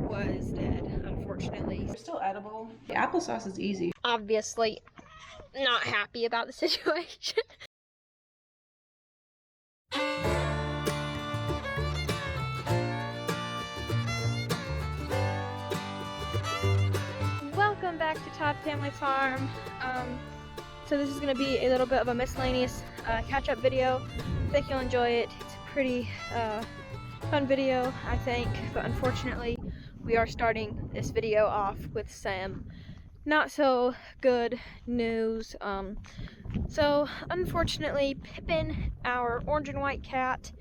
was dead, unfortunately. They're still edible. The applesauce is easy. Obviously not happy about the situation. Welcome back to Todd Family Farm. So this is going to be a little bit of a miscellaneous catch-up video. I think you'll enjoy it. It's a pretty fun video, I think, but unfortunately we are starting this video off with some not so good news. So unfortunately Pippin, our orange and white cat,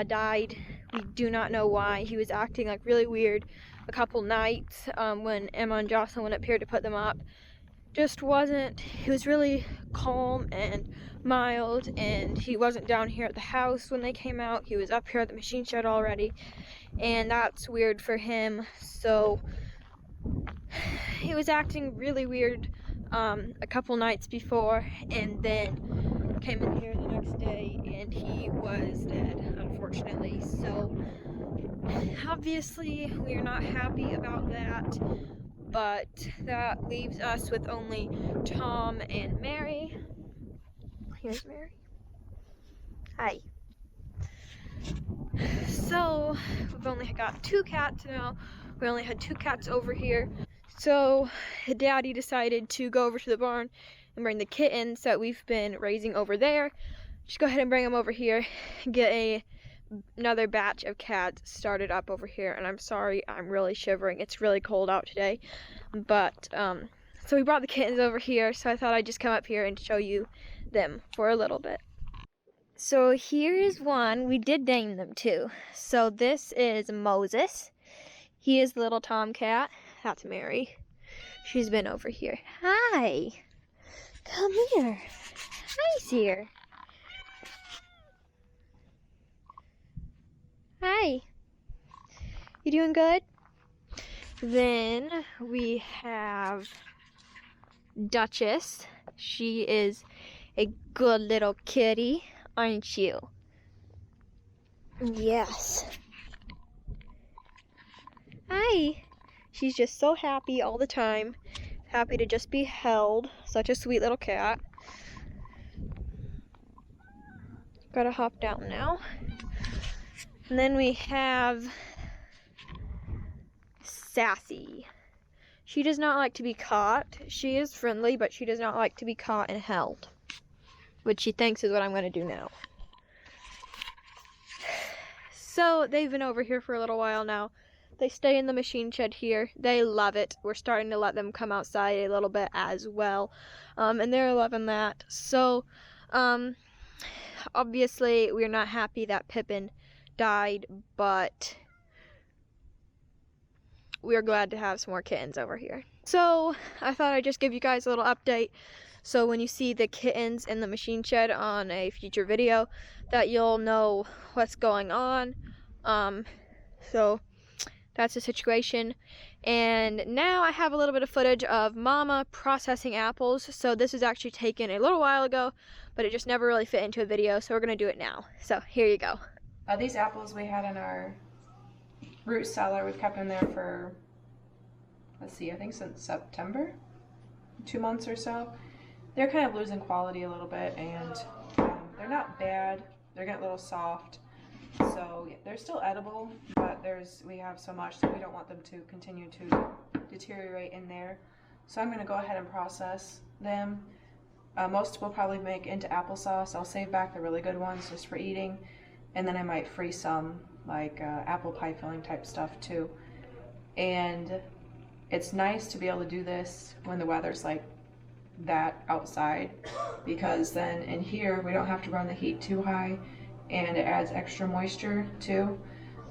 died. We do not know why. He was acting like really weird a couple nights when Emma and Jocelyn went up here to put them up. Just wasn't, he was really calm and mild, and he wasn't down here at the house when they came out. He was up here at the machine shed already, and that's weird for him. So he was acting really weird a couple nights before, and then came in here the next day and he was dead, unfortunately. So obviously we are not happy about that, but that leaves us with only Tom and Mary. Here's Mary. Hi. So we've only got 2 cats now. We only had 2 cats over here. So Daddy decided to go over to the barn and bring the kittens that we've been raising over there. Just go ahead and bring them over here, get another batch of cats started up over here. And I'm sorry, I'm really shivering. It's really cold out today. But so we brought the kittens over here, so I thought I'd just come up here and show you them for a little bit. So here is one. We did name them too. So this is Moses. He is the little tomcat. That's Mary. She's been over here. Hi. Come here. Hi's here. Hi. You doing good? Then we have Duchess. She is a good little kitty, aren't you? Yes. Hi. She's just so happy all the time. Happy to just be held. Such a sweet little cat. Gotta hop down now. And then we have Sassy. She does not like to be caught. She is friendly, but she does not like to be caught and held, which she thinks is what I'm going to do now. So they've been over here for a little while now. They stay in the machine shed here. They love it. We're starting to let them come outside a little bit as well. And they're loving that. So, obviously, we're not happy that Pippin died, but we're glad to have some more kittens over here. So, I thought I'd just give you guys a little update. So when you see the kittens in the machine shed on a future video, that you'll know what's going on. So that's the situation. And now I have a little bit of footage of Mama processing apples. So this was actually taken a little while ago, but it just never really fit into a video, so we're gonna do it now. So here you go. These apples we had in our root cellar. We've kept them there for, let's see, I think since September, 2 months or so. They're kind of losing quality a little bit, and they're not bad. They're getting a little soft. So yeah, they're still edible, but we have so much that we don't want them to continue to deteriorate in there. So I'm going to go ahead and process them. Most will probably make into applesauce. I'll save back the really good ones just for eating, and then I might freeze some like apple pie filling type stuff too. And it's nice to be able to do this when the weather's like that outside, because then in here we don't have to run the heat too high, and it adds extra moisture too.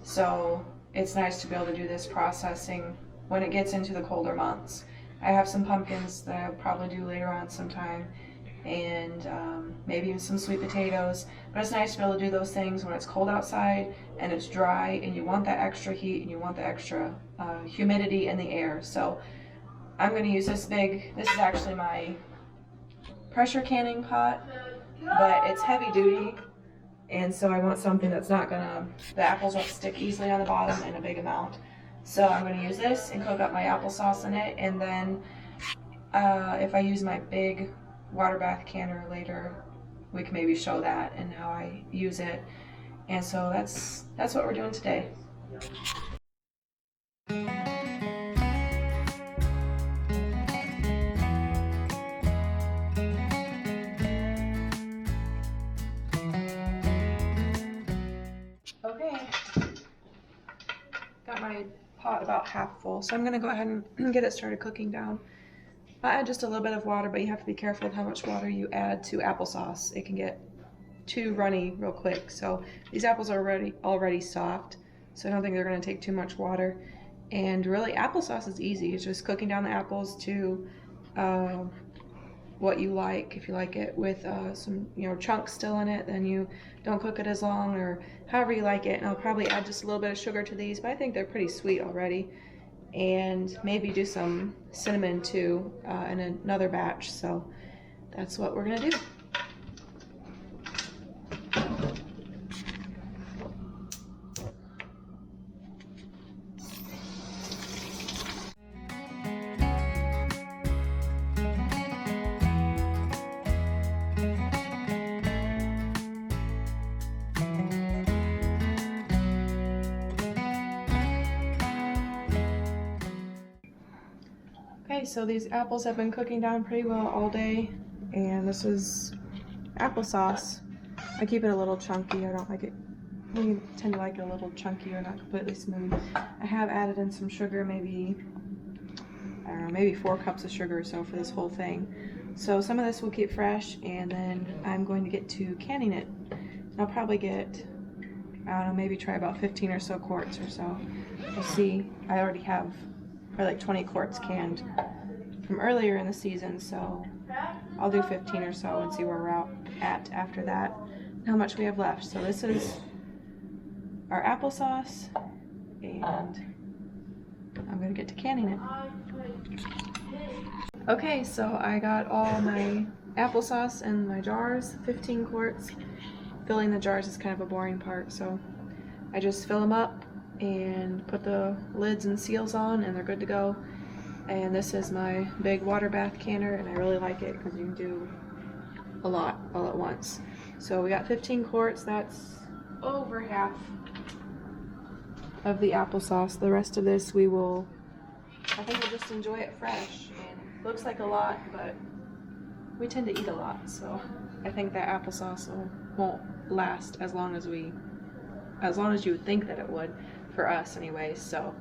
So it's nice to be able to do this processing when it gets into the colder months. I have some pumpkins that I'll probably do later on sometime, and maybe even some sweet potatoes. But it's nice to be able to do those things when it's cold outside and it's dry, and you want that extra heat and you want the extra humidity in the air. So I'm going to use this is actually my pressure canning pot, but it's heavy duty, and so I want something that's not gonna, the apples won't stick easily on the bottom in a big amount. So I'm going to use this and cook up my applesauce in it, and then if I use my big water bath canner later, we can maybe show that and how I use it. And so that's what we're doing today. Okay, got my pot about half full, so I'm gonna go ahead and get it started cooking down. I add just a little bit of water, but you have to be careful with how much water you add to applesauce. It can get too runny real quick. So these apples are already soft, so I don't think they're gonna take too much water. And really, applesauce is easy. It's just cooking down the apples to what you like. If you like it with some chunks still in it, then you don't cook it as long, or however you like it. And I'll probably add just a little bit of sugar to these, but I think they're pretty sweet already. And maybe do some cinnamon too in another batch. So that's what we're gonna do. Okay, so these apples have been cooking down pretty well all day, and this is applesauce. I keep it a little chunky. I don't like it. We tend to like it a little chunky or not completely smooth. I have added in some sugar, maybe, I don't know, maybe 4 cups of sugar or so for this whole thing. So some of this will keep fresh, and then I'm going to get to canning it. I'll probably get, I don't know, maybe try about 15 or so quarts or so. We'll see. I already have probably like 20 quarts canned from earlier in the season, so I'll do 15 or so and see where we're at after that, how much we have left. So this is our applesauce, and I'm gonna get to canning it. Okay, so I got all my applesauce in my jars, 15 quarts. Filling the jars is kind of a boring part, so I just fill them up and put the lids and seals on, and they're good to go. And this is my big water bath canner, and I really like it because you can do a lot all at once. So we got 15 quarts. That's over half of the applesauce. The rest of this I think we'll just enjoy it fresh. And it looks like a lot, but we tend to eat a lot, so I think that applesauce won't last as long as you would think that it would, for us anyway. So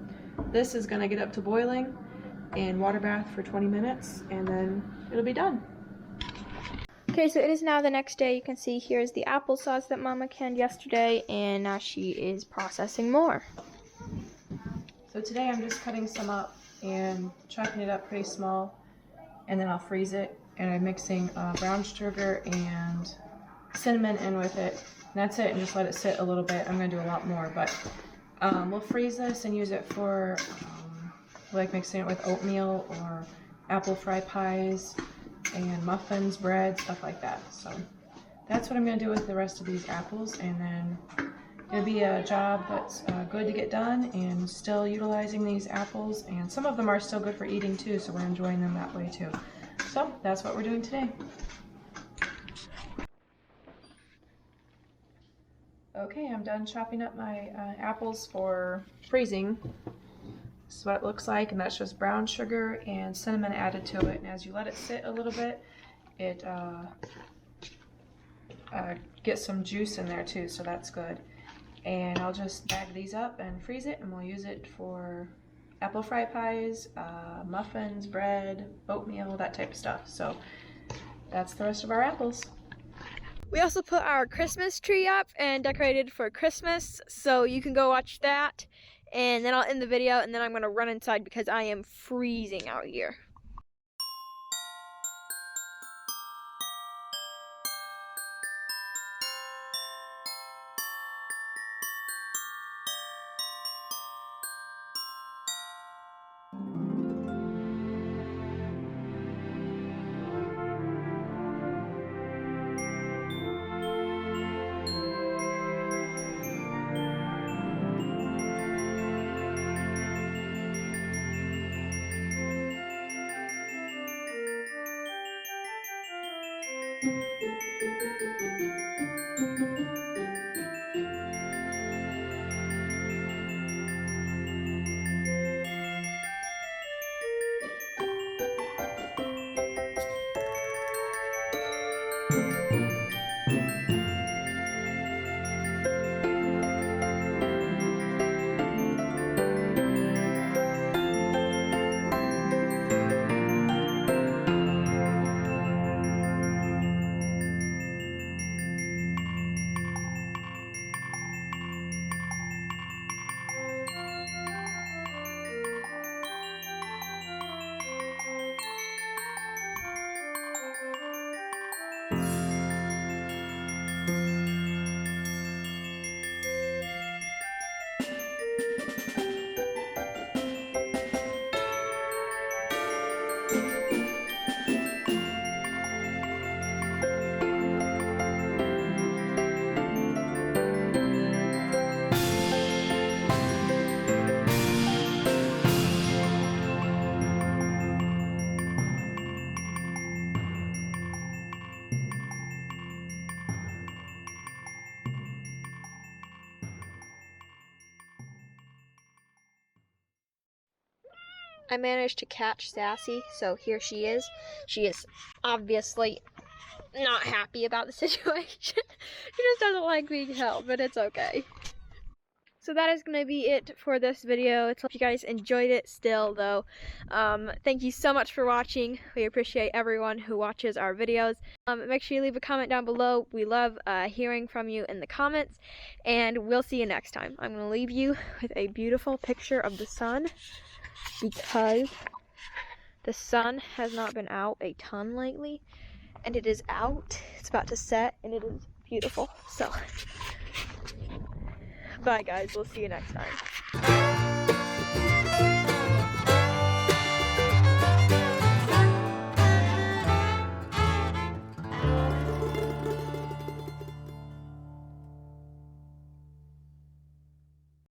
this is gonna get up to boiling and water bath for 20 minutes, and then it'll be done. Okay, so it is now the next day. You can see here's the applesauce that Mama canned yesterday, and now she is processing more. So today I'm just cutting some up and chopping it up pretty small, and then I'll freeze it. And I'm mixing brown sugar and cinnamon in with it. And that's it, and just let it sit a little bit. I'm gonna do a lot more, but we'll freeze this and use it for like mixing it with oatmeal or apple fry pies and muffins, bread, stuff like that. So that's what I'm gonna do with the rest of these apples, and then it'll be a job that's good to get done, and still utilizing these apples, and some of them are still good for eating too, so we're enjoying them that way too. So that's what we're doing today. Okay, I'm done chopping up my apples for freezing. This is what it looks like, and that's just brown sugar and cinnamon added to it. And as you let it sit a little bit, it gets some juice in there too, so that's good. And I'll just bag these up and freeze it, and we'll use it for apple fry pies, muffins, bread, oatmeal, that type of stuff. So that's the rest of our apples. We also put our Christmas tree up and decorated for Christmas, so you can go watch that. And then I'll end the video, and then I'm gonna run inside because I am freezing out here. I managed to catch Sassy, so here she is. She is obviously not happy about the situation. She just doesn't like being held, but it's okay. So that is going to be it for this video. I hope you guys enjoyed it still, though. Thank you so much for watching. We appreciate everyone who watches our videos. Make sure you leave a comment down below. We love hearing from you in the comments, and we'll see you next time. I'm going to leave you with a beautiful picture of the sun, because the sun has not been out a ton lately, and it is out. It's about to set, and it is beautiful. So bye guys, we'll see you next time.